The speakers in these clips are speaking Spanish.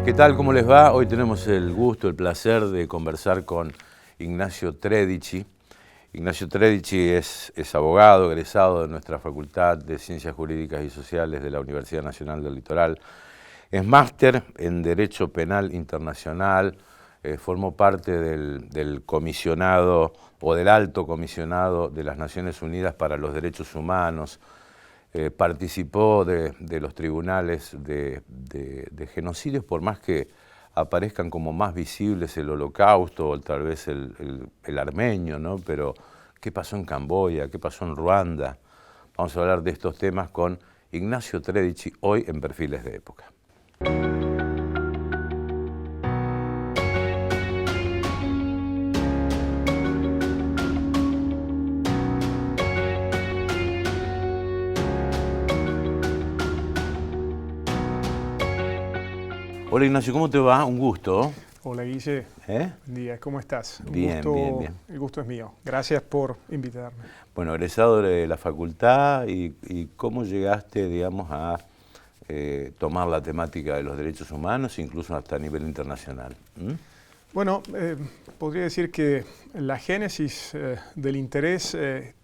¿Qué tal? ¿Cómo les va? Hoy tenemos el gusto, el placer de conversar con Ignacio Tredici. Ignacio Tredici es abogado, egresado de nuestra Facultad de Ciencias Jurídicas y Sociales de la Universidad Nacional del Litoral. Es máster en Derecho Penal Internacional, formó parte del comisionado o del alto comisionado de las Naciones Unidas para los Derechos Humanos. Participó de los tribunales de genocidios, por más que aparezcan como más visibles el Holocausto o tal vez el armenio, ¿no? Pero, ¿qué pasó en Camboya? ¿Qué pasó en Ruanda? Vamos a hablar de estos temas con Ignacio Tredici, hoy en Perfiles de Época. Hola Ignacio, ¿cómo te va? Un gusto. Hola Guille, buen día, ¿cómo estás? Bien. El gusto es mío, gracias por invitarme. Bueno, egresado de la facultad, y ¿cómo llegaste, digamos, a tomar la temática de los derechos humanos, incluso hasta a nivel internacional? Bueno, podría decir que la génesis del interés se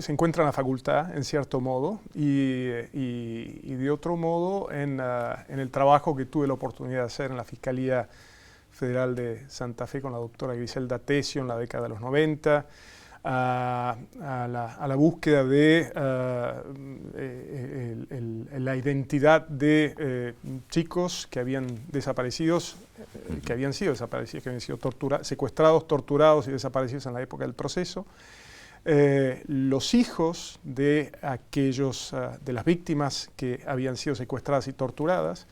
encuentra en la facultad, en cierto modo, y de otro modo en el trabajo que tuve la oportunidad de hacer en la Fiscalía Federal de Santa Fe con la doctora Griselda Tesio en la década de los 90, a la búsqueda de la identidad de chicos que habían desaparecidos, que habían sido secuestrados, torturados y desaparecidos en la época del proceso. Los hijos de aquellos, de las víctimas que habían sido secuestradas y torturadas.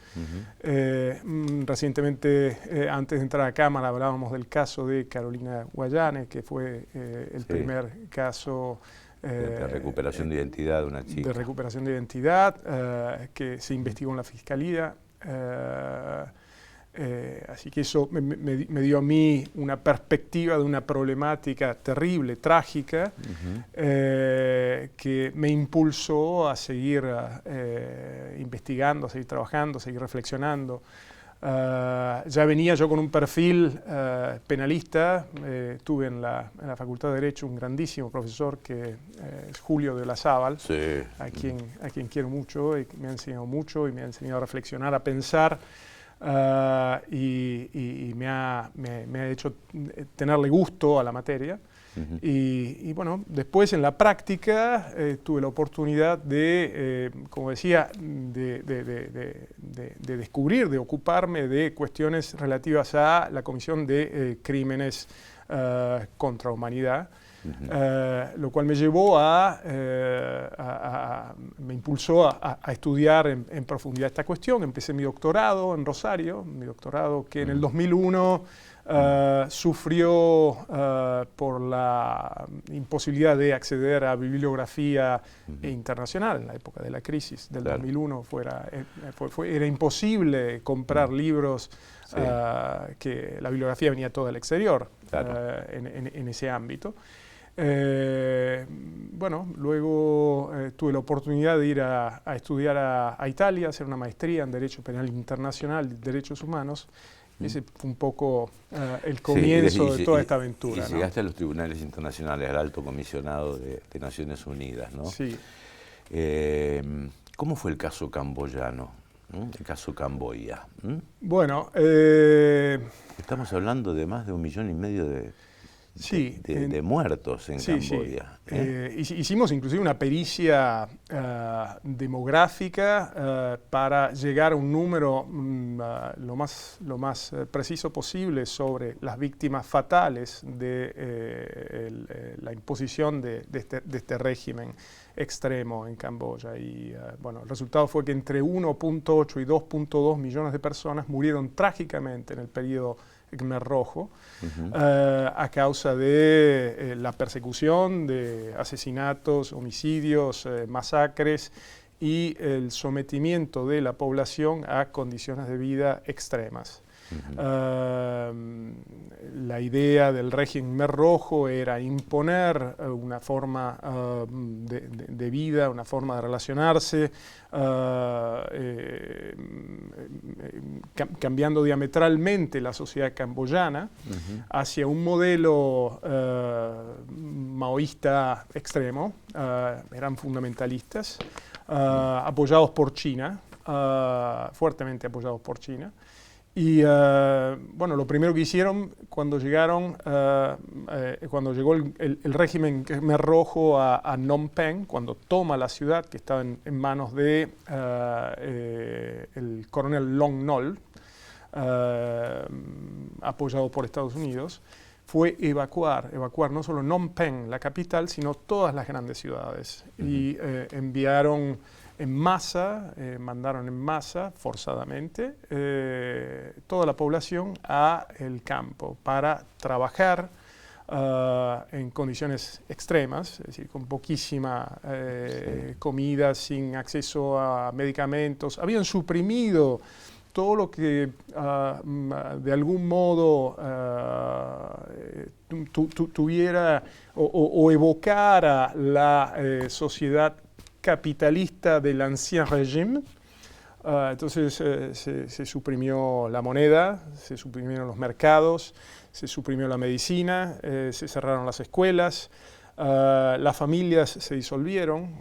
Recientemente, antes de entrar a cámara, hablábamos del caso de Carolina Guayane, que fue el primer caso de recuperación de identidad de una chica. De recuperación de identidad, que se investigó en la Fiscalía. Así que eso me dio a mí una perspectiva de una problemática terrible, trágica, que me impulsó a seguir investigando, a seguir trabajando, a seguir reflexionando. Ya venía yo con un perfil penalista. Tuve en la Facultad de Derecho un grandísimo profesor que es Julio de Olazábal, sí, a quien quiero mucho y que me ha enseñado mucho y me ha enseñado a reflexionar, a pensar. Y me ha hecho tenerle gusto a la materia. Y bueno, después en la práctica tuve la oportunidad de, como decía, de descubrir, de ocuparme de cuestiones relativas a la comisión de crímenes contra la humanidad. Lo cual me llevó me impulsó a estudiar en profundidad esta cuestión. Empecé mi doctorado en Rosario, mi doctorado que en el 2001 sufrió por la imposibilidad de acceder a bibliografía internacional en la época de la crisis del 2001. Era imposible comprar libros, que la bibliografía venía toda del exterior, en ese ámbito. Bueno, luego tuve la oportunidad de ir a estudiar a Italia, a hacer una maestría en Derecho Penal Internacional y Derechos Humanos. Ese fue un poco el comienzo de toda esta aventura. Y llegaste a los tribunales internacionales, al alto comisionado de Naciones Unidas, ¿no? Sí. ¿Cómo fue el caso camboyano? El caso Camboya. Bueno, estamos hablando de más de 1,5 millones de muertos en Camboya. Hicimos inclusive una pericia demográfica para llegar a un número lo más preciso posible sobre las víctimas fatales de la imposición de este régimen extremo en Camboya. Y bueno, el resultado fue que entre 1.8 y 2.2 millones de personas murieron trágicamente en el periodo Khmer Rojo, a causa de la persecución, de asesinatos, homicidios, masacres y el sometimiento de la población a condiciones de vida extremas. La idea del régimen Khmer Rojo era imponer una forma de vida, una forma de relacionarse, cambiando diametralmente la sociedad camboyana hacia un modelo maoísta extremo. Eran fundamentalistas, apoyados por China, fuertemente apoyados por China. Y bueno, lo primero que hicieron cuando llegaron, cuando llegó el régimen Khmer Rojo a Phnom Penh, cuando toma la ciudad que estaba en manos de el coronel Long Nol, apoyado por Estados Unidos, fue evacuar no solo Phnom Penh, la capital, sino todas las grandes ciudades. Y enviaron en masa, mandaron en masa, forzadamente, toda la población a el campo para trabajar en condiciones extremas, es decir, con poquísima comida, sin acceso a medicamentos. Habían suprimido todo lo que de algún modo tuviera o evocara la sociedad capitalista del ancien régimen. Entonces se suprimió la moneda, se suprimieron los mercados, se suprimió la medicina, se cerraron las escuelas, las familias se disolvieron.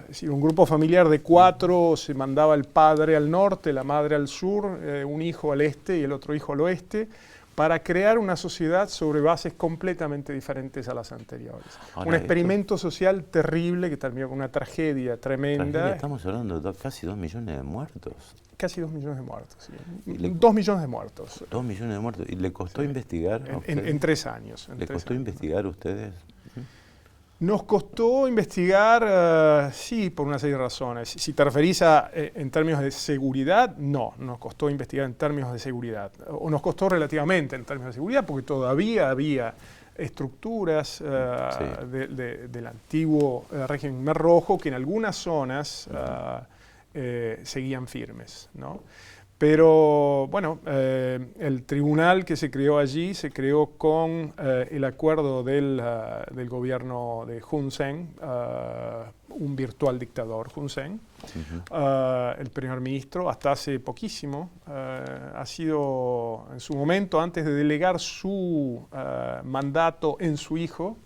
Es decir, un grupo familiar de 4 se mandaba el padre al norte, la madre al sur, un hijo al este y el otro hijo al oeste, para crear una sociedad sobre bases completamente diferentes a las anteriores. Un experimento social terrible que terminó con una tragedia tremenda. Estamos hablando de casi 2 millones de muertos. Casi 2 millones de muertos, sí. 2 millones de muertos. 2 millones de muertos. ¿Y le costó investigar a ustedes? En 3 años. ¿Le costó investigar a ustedes? Nos costó investigar, sí, por una serie de razones. Si te referís en términos de seguridad, no, nos costó investigar en términos de seguridad. O nos costó relativamente en términos de seguridad, porque todavía había estructuras del antiguo régimen Khmer Rojo que en algunas zonas seguían firmes, ¿no? Pero bueno, el tribunal que se creó allí se creó con el acuerdo del gobierno de Hun Sen, un virtual dictador, Hun Sen. El primer ministro, hasta hace poquísimo, ha sido en su momento, antes de delegar su mandato en su hijo,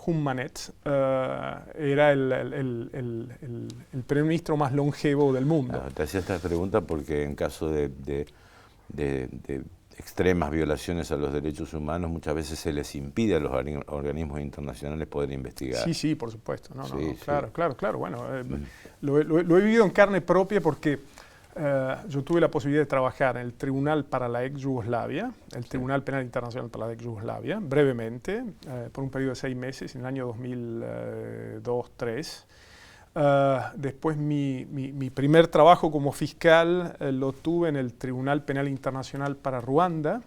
Hun Manet, era el primer ministro más longevo del mundo. Te hacía esta pregunta porque en caso de extremas violaciones a los derechos humanos, muchas veces se les impide a los organismos internacionales poder investigar. Sí, sí, por supuesto. No, sí, claro. Bueno, lo he vivido en carne propia porque yo tuve la posibilidad de trabajar en el Tribunal para la ex Yugoslavia, el Tribunal Penal Internacional para la ex Yugoslavia, brevemente, por un periodo de 6 meses, en el año 2002-2003. Después mi primer trabajo como fiscal lo tuve en el Tribunal Penal Internacional para Ruanda,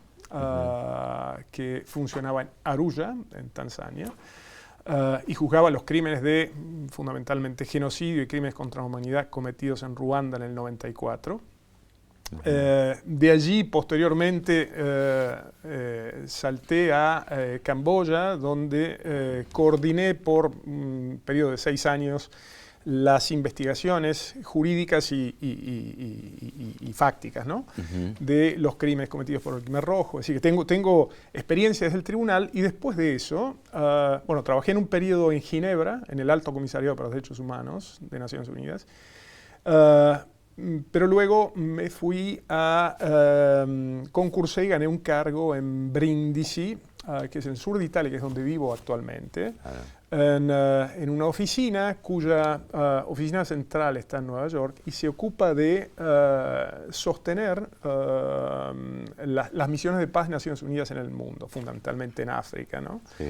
que funcionaba en Arusha, en Tanzania, y juzgaba los crímenes de fundamentalmente genocidio y crímenes contra la humanidad cometidos en Ruanda en el 94. De allí, posteriormente, salté a Camboya, donde coordiné por un periodo de 6 años las investigaciones jurídicas y fácticas, ¿no? De los crímenes cometidos por el Khmer Rojo. Es decir, que tengo experiencia desde el tribunal y después de eso, bueno, trabajé en un periodo en Ginebra, en el Alto Comisariado para los Derechos Humanos de Naciones Unidas, pero luego me fui a concursé y gané un cargo en Brindisi, que es en el sur de Italia, que es donde vivo actualmente, en una oficina cuya oficina central está en Nueva York y se ocupa de sostener las misiones de paz de Naciones Unidas en el mundo, fundamentalmente en África, ¿no? Sí.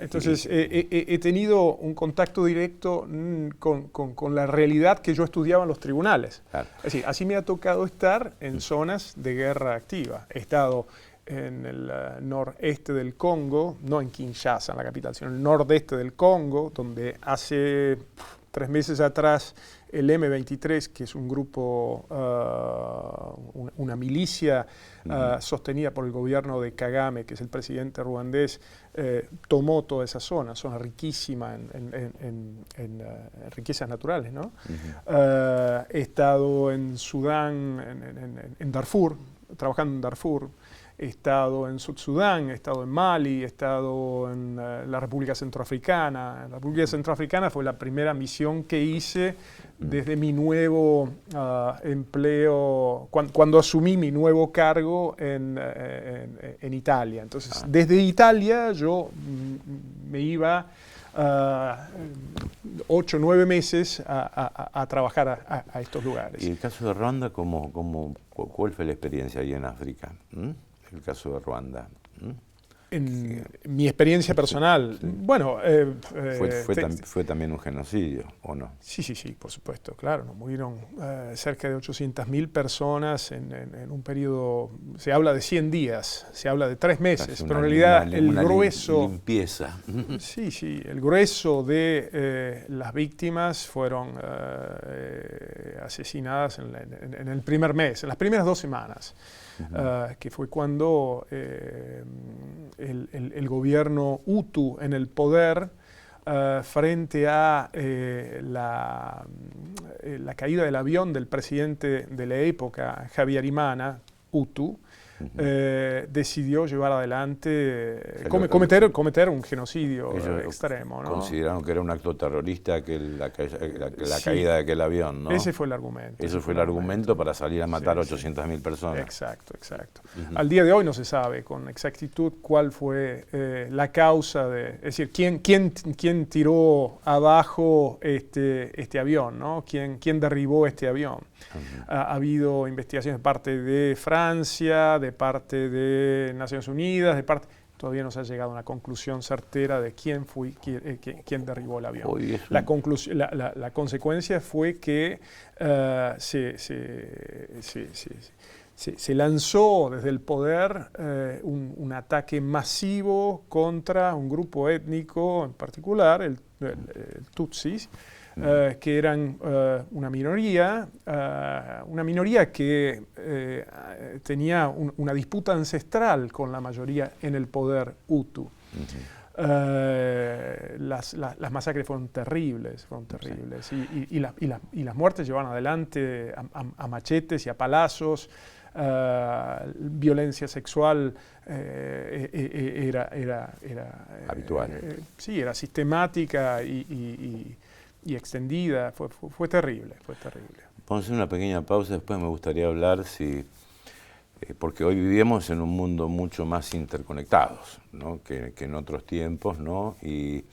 Entonces he tenido un contacto directo con la realidad que yo estudiaba en los tribunales. Claro. Es decir, así me ha tocado estar en zonas de guerra activa. He estado en el noreste del Congo, no en Kinshasa, en la capital, sino en el nordeste del Congo, donde hace 3 meses atrás el M23, que es un grupo, una milicia sostenida por el gobierno de Kagame, que es el presidente ruandés, tomó toda esa zona riquísima en riquezas naturales, ¿no? He estado en Sudán, en Darfur, trabajando en Darfur. He estado en Sudán, he estado en Mali, he estado en la República Centroafricana. La República Centroafricana fue la primera misión que hice desde mi nuevo empleo, cuando asumí mi nuevo cargo en Italia. Entonces, desde Italia yo me iba 8 o 9 meses a trabajar a estos lugares. ¿Y el caso de Ruanda, cuál fue la experiencia ahí en África? El caso de Ruanda. En mi experiencia personal, sí. Bueno... fue también un genocidio, ¿o no? Sí, por supuesto, claro. Nos murieron cerca de 800.000 personas en un periodo, se habla de 100 días, se habla de 3 meses, pero en realidad el grueso... limpieza. Sí, el grueso de las víctimas fueron asesinadas en el primer mes, en las primeras 2 semanas. Que fue cuando el gobierno Hutu en el poder, frente a la caída del avión del presidente de la época, Habyarimana, Hutu, decidió llevar adelante, cometer un genocidio extremo, ¿no? Consideraron que era un acto terrorista la caída de aquel avión, ¿no? Ese fue el argumento. Eso fue el argumento para salir a matar 800.000 personas. Exacto. Al día de hoy no se sabe con exactitud cuál fue la causa es decir, quién tiró abajo este avión, ¿no? ¿Quién derribó este avión? Ha habido investigaciones de parte de Francia, de parte de Naciones Unidas, todavía no se ha llegado a una conclusión certera de quién derribó el avión. La consecuencia fue que se lanzó desde el poder un ataque masivo contra un grupo étnico en particular, el Tutsis, que eran una minoría que tenía una disputa ancestral con la mayoría en el poder Hutu. Las masacres fueron terribles, y las muertes llevaban adelante a machetes y a palazos. Violencia sexual era habitual. Sí, era sistemática y extendida. Fue terrible. Vamos a hacer una pequeña pausa, después me gustaría hablar porque hoy vivimos en un mundo mucho más interconectados, ¿no? que en otros tiempos, ¿no? Y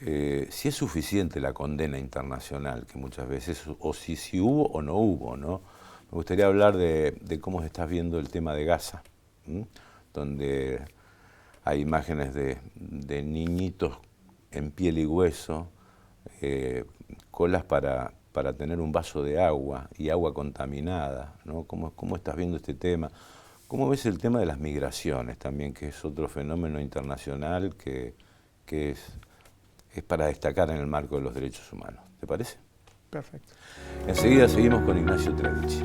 si es suficiente la condena internacional, que muchas veces, o si hubo o no hubo, ¿no? Me gustaría hablar de cómo estás viendo el tema de Gaza, donde hay imágenes de niñitos en piel y hueso, colas para tener un vaso de agua y agua contaminada, ¿no? ¿Cómo estás viendo este tema? ¿Cómo ves el tema de las migraciones también, que es otro fenómeno internacional que es para destacar en el marco de los derechos humanos? ¿Te parece? Perfecto. Enseguida seguimos con Ignacio Tredici.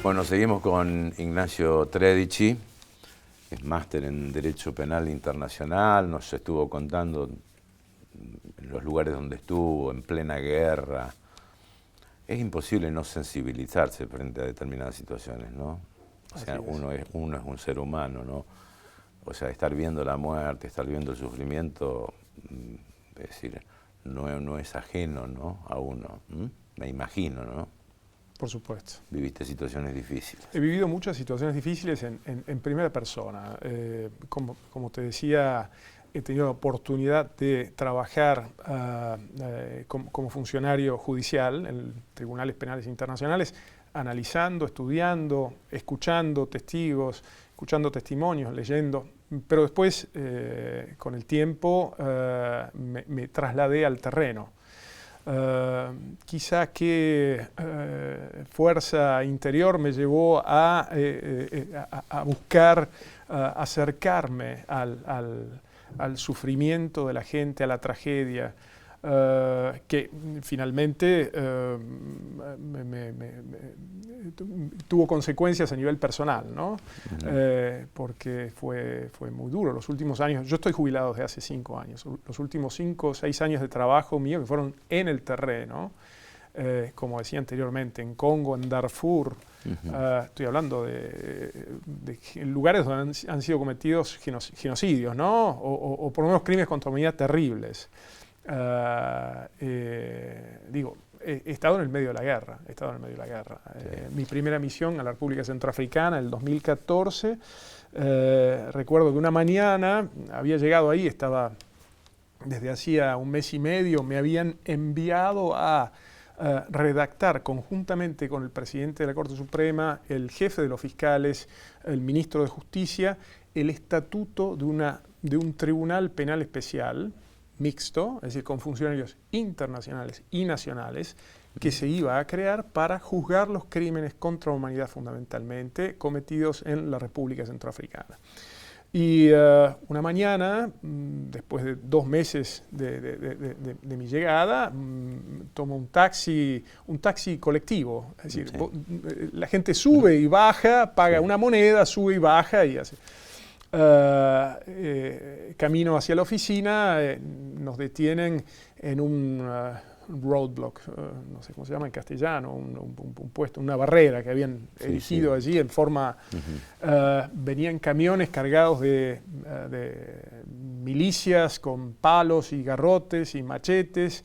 Bueno, seguimos con Ignacio Tredici, es máster en Derecho Penal Internacional, nos estuvo contando en los lugares donde estuvo, en plena guerra. Es imposible no sensibilizarse frente a determinadas situaciones, ¿no? O sea, uno es un ser humano, ¿no? O sea, estar viendo la muerte, estar viendo el sufrimiento, es decir, no es ajeno, ¿no? A uno, me imagino, ¿no? Por supuesto. Viviste situaciones difíciles. He vivido muchas situaciones difíciles en primera persona. Como te decía, he tenido la oportunidad de trabajar como funcionario judicial en tribunales penales internacionales, analizando, estudiando, escuchando testigos, escuchando testimonios, leyendo. Pero después, con el tiempo, me trasladé al terreno. Quizá qué fuerza interior me llevó a buscar acercarme al sufrimiento de la gente, a la tragedia, que finalmente tuvo consecuencias a nivel personal, ¿no? Porque fue muy duro. Los últimos años, yo estoy jubilado desde hace 5 años, los últimos 5 o 6 años de trabajo mío que fueron en el terreno, como decía anteriormente, en Congo, en Darfur. Estoy hablando de lugares donde han sido cometidos genocidios, ¿no? O por lo menos crímenes contra la humanidad terribles. Digo, he estado en el medio de la guerra, mi primera misión a la República Centroafricana en el 2014, recuerdo que una mañana había llegado ahí, estaba desde hacía 1 mes y medio, me habían enviado a redactar conjuntamente con el presidente de la Corte Suprema, el jefe de los fiscales, el ministro de Justicia, el estatuto de un tribunal penal especial, mixto, es decir, con funcionarios internacionales y nacionales, que se iba a crear para juzgar los crímenes contra la humanidad fundamentalmente cometidos en la República Centroafricana. Y una mañana, después de 2 meses de mi llegada, tomo un taxi colectivo, es decir, la gente sube y baja, paga una moneda, sube y baja y hace. Camino hacia la oficina, nos detienen en un roadblock, no sé cómo se llama en castellano, un puesto, una barrera que habían erigido allí en forma... venían camiones cargados de milicias con palos y garrotes y machetes,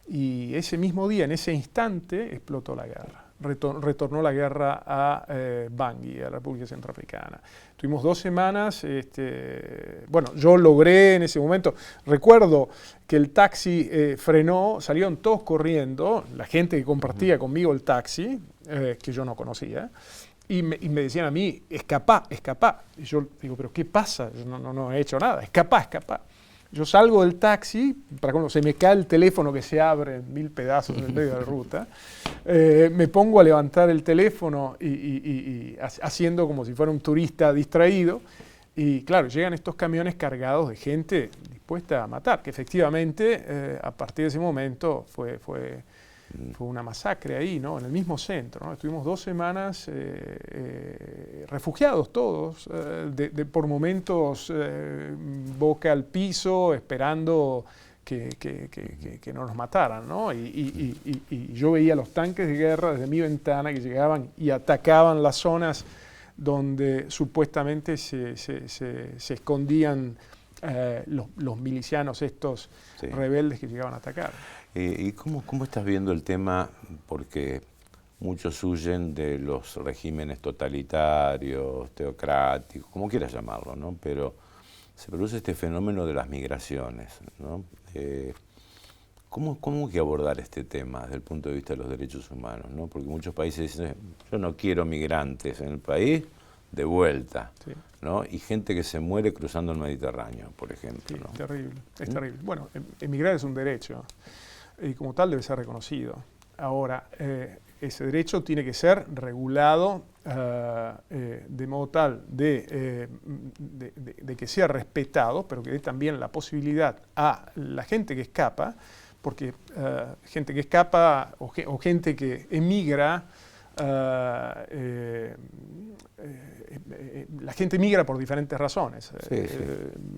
y ese mismo día, en ese instante, explotó la guerra. Retornó la guerra a Bangui, a la República Centroafricana. Tuvimos 2 semanas, bueno, yo logré en ese momento, recuerdo que el taxi frenó, salieron todos corriendo, la gente que compartía conmigo el taxi, que yo no conocía, y me decían a mí, escapá. Y yo digo, ¿pero qué pasa? Yo no he hecho nada, escapá. Yo salgo del taxi, para cuando se me cae el teléfono que se abre en 1000 pedazos en el medio de la ruta, me pongo a levantar el teléfono y haciendo como si fuera un turista distraído, y claro, llegan estos camiones cargados de gente dispuesta a matar, que efectivamente a partir de ese momento fue una masacre ahí, ¿no? En el mismo centro, ¿no? Estuvimos 2 semanas refugiados todos, por momentos boca al piso, esperando que no nos mataran, ¿no? Y yo veía los tanques de guerra desde mi ventana que llegaban y atacaban las zonas donde supuestamente se escondían los milicianos estos rebeldes que llegaban a atacar. ¿Y cómo estás viendo el tema? Porque muchos huyen de los regímenes totalitarios, teocráticos, como quieras llamarlo, ¿no? Pero se produce este fenómeno de las migraciones, ¿no? ¿Cómo hay que abordar este tema desde el punto de vista de los derechos humanos, ¿no? Porque muchos países dicen, yo no quiero migrantes en el país, de vuelta, ¿no? Y gente que se muere cruzando el Mediterráneo, por ejemplo. Sí, ¿no? terrible, es terrible. Bueno, emigrar es un derecho y como tal debe ser reconocido. Ahora, ese derecho tiene que ser regulado de modo tal de que sea respetado, pero que dé también la posibilidad a la gente que escapa, porque gente que escapa o gente que emigra, la gente migra por diferentes razones.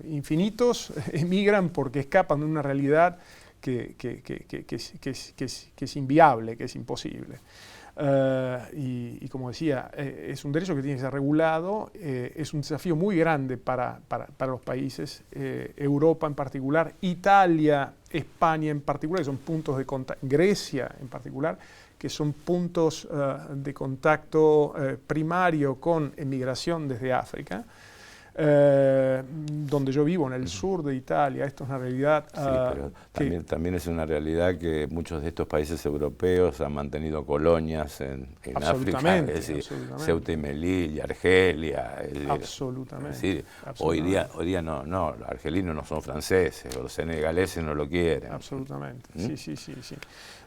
Infinitos emigran porque escapan de una realidad que es inviable, que es imposible. Y como decía, es un derecho que tiene que ser regulado, es un desafío muy grande para los países, Europa en particular, Italia, España en particular, que son puntos de contacto, Grecia en particular, que son puntos de contacto primario con emigración desde África. donde yo vivo, en el sur de Italia, esto es una realidad... Sí, pero también es una realidad que muchos de estos países europeos han mantenido colonias en África, es decir, Ceuta y Melilla, Argelia. Absolutamente. Es decir, hoy día no, los argelinos no son franceses, o los senegaleses no lo quieren. Absolutamente, sí.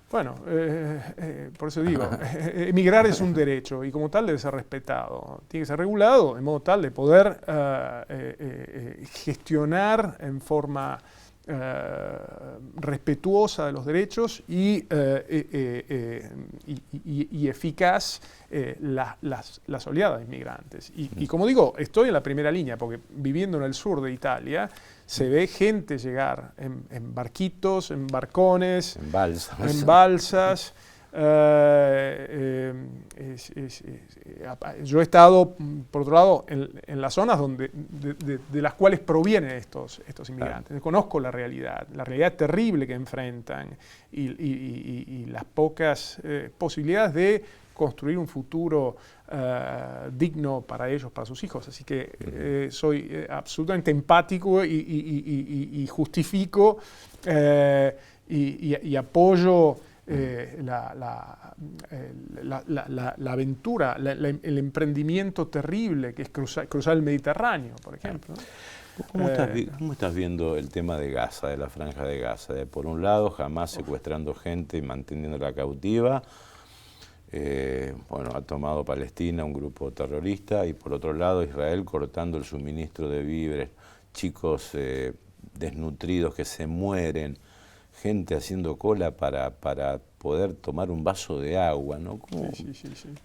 Bueno, por eso digo, emigrar es un derecho y como tal debe ser respetado. Tiene que ser regulado de modo tal de poder gestionar en forma respetuosa de los derechos y eficaz las oleadas de inmigrantes. Y como digo, estoy en la primera línea porque viviendo en el sur de Italia se ve gente llegar en barquitos, en barcones, en balsas. Yo he estado, por otro lado, en las zonas de las cuales provienen estos inmigrantes. Claro. Conozco la realidad terrible que enfrentan y las pocas posibilidades de construir un futuro digno para ellos, para sus hijos. Así que soy absolutamente empático y justifico y apoyo la aventura, el emprendimiento terrible que es cruzar el Mediterráneo, por ejemplo. ¿Cómo estás viendo el tema de Gaza, de la Franja de Gaza? Por un lado, Hamás secuestrando gente y manteniéndola cautiva. Ha tomado Palestina, un grupo terrorista, y por otro lado Israel cortando el suministro de víveres, chicos desnutridos que se mueren, gente haciendo cola para poder tomar un vaso de agua, ¿no? Sí.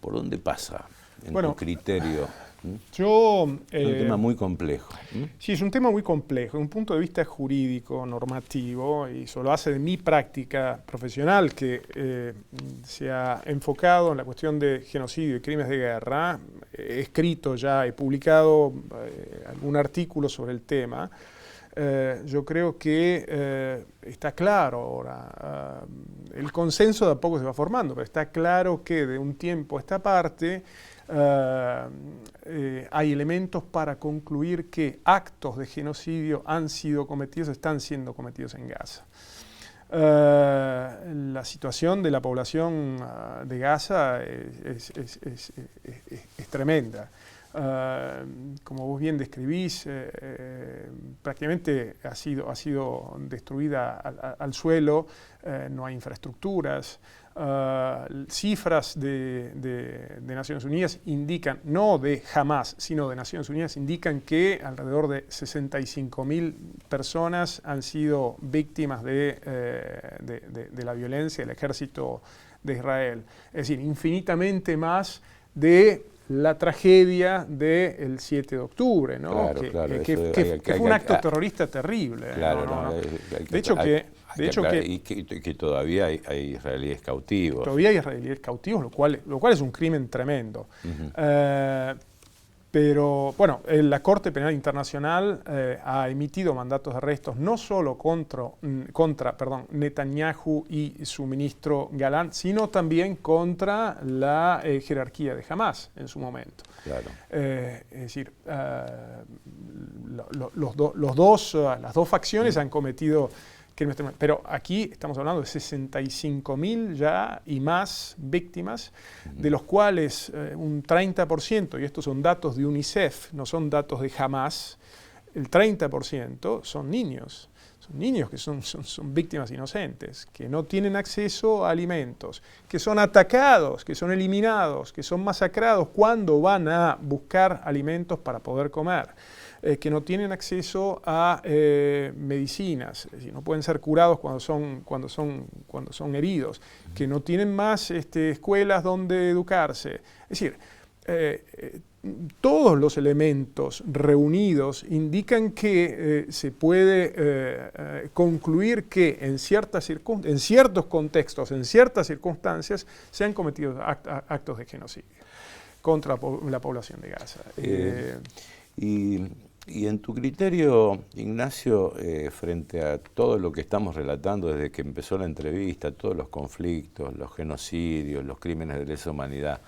¿Por dónde pasa, en tu criterio? Es un tema muy complejo. Sí, es un tema muy complejo, desde un punto de vista jurídico, normativo, y eso lo hace de mi práctica profesional, que se ha enfocado en la cuestión de genocidio y crímenes de guerra. He escrito ya, he publicado algún artículo sobre el tema. Yo creo que está claro ahora, el consenso de a poco se va formando, pero está claro que de un tiempo a esta parte hay elementos para concluir que actos de genocidio han sido cometidos, están siendo cometidos en Gaza. La situación de la población de Gaza es tremenda. Como vos bien describís, prácticamente ha sido destruida al suelo, no hay infraestructuras. Cifras de Naciones Unidas indican, no de Hamás, sino de Naciones Unidas, indican que alrededor de 65.000 personas han sido víctimas de la violencia del ejército de Israel. Es decir, infinitamente más de la tragedia del 7 de octubre, ¿no? Que fue un acto terrorista terrible. Claro, que todavía hay israelíes cautivos. Todavía hay israelíes cautivos, lo cual es un crimen tremendo. Pero, bueno, la Corte Penal Internacional ha emitido mandatos de arrestos no solo contra Netanyahu y su ministro Galán, sino también contra la jerarquía de Hamás en su momento. Claro. Es decir, las dos facciones han cometido crímenes tremendos. Pero aquí estamos hablando de 65.000 ya y más víctimas, de los cuales un 30%, y estos son datos de UNICEF, no son datos de Hamás, el 30% son niños. Son niños que son víctimas inocentes, que no tienen acceso a alimentos, que son atacados, que son eliminados, que son masacrados cuando van a buscar alimentos para poder comer. Que no tienen acceso a medicinas, es decir, no pueden ser curados cuando son heridos, que no tienen más escuelas donde educarse. Es decir, todos los elementos reunidos indican que se puede concluir que en ciertos contextos, en ciertas circunstancias, se han cometido actos de genocidio contra la población de Gaza. Y en tu criterio, Ignacio, frente a todo lo que estamos relatando desde que empezó la entrevista, todos los conflictos, los genocidios, los crímenes de lesa humanidad,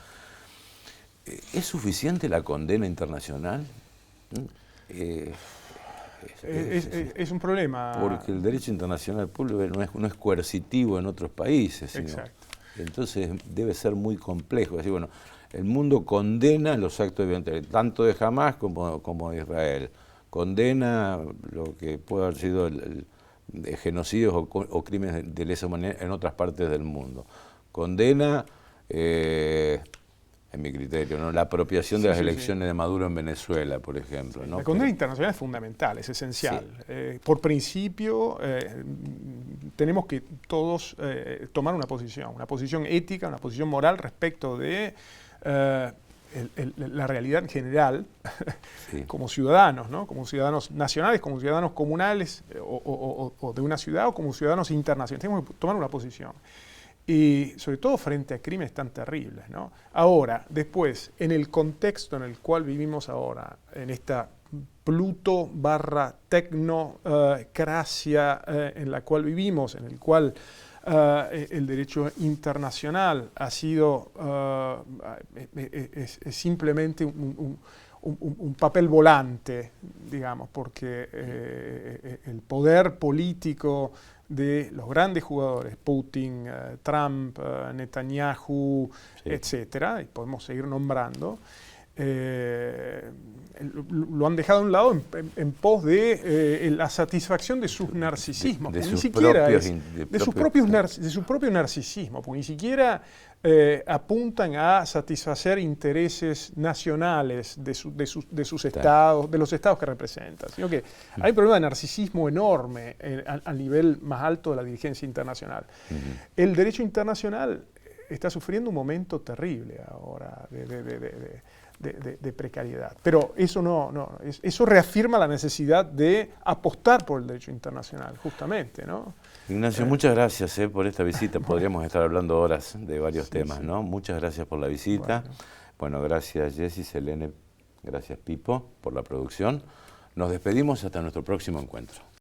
¿es suficiente la condena internacional? Es un problema. Porque el derecho internacional público no es coercitivo en otros países. Exacto. Entonces debe ser muy complejo. Así, bueno, el mundo condena los actos de violencia, tanto de Hamás como de Israel. Condena lo que puede haber sido de genocidios o crímenes de lesa humanidad en otras partes del mundo. Condena, en mi criterio, ¿no?, la apropiación de las elecciones de Maduro en Venezuela, por ejemplo, ¿no? La condena internacional es fundamental, es esencial. Por principio, tenemos que todos tomar una posición ética, una posición moral respecto de la realidad en general, como ciudadanos, ¿no? Como ciudadanos nacionales, como ciudadanos comunales o de una ciudad, o como ciudadanos internacionales. Tenemos que tomar una posición. Y sobre todo frente a crímenes tan terribles, ¿no? Ahora, después, en el contexto en el cual vivimos ahora, en esta Pluto/tecnocracia en la cual vivimos, en el cual el derecho internacional ha sido es simplemente un papel volante, digamos, porque el poder político de los grandes jugadores, Putin, Trump, Netanyahu, etcétera, y podemos seguir nombrando, lo han dejado a un lado en pos de la satisfacción de sus narcisismos, de su propio narcisismo, porque ni siquiera apuntan a satisfacer intereses nacionales de sus estados, de los estados que representan, sino que hay un problema de narcisismo enorme al nivel más alto de la dirigencia internacional. El derecho internacional está sufriendo un momento terrible ahora de precariedad. Pero eso eso reafirma la necesidad de apostar por el derecho internacional, justamente, ¿no? Ignacio, muchas gracias por esta visita. Podríamos estar hablando horas de varios temas, ¿no? Muchas gracias por la visita. Bueno, gracias Jessy, Selene, gracias Pipo por la producción. Nos despedimos hasta nuestro próximo encuentro.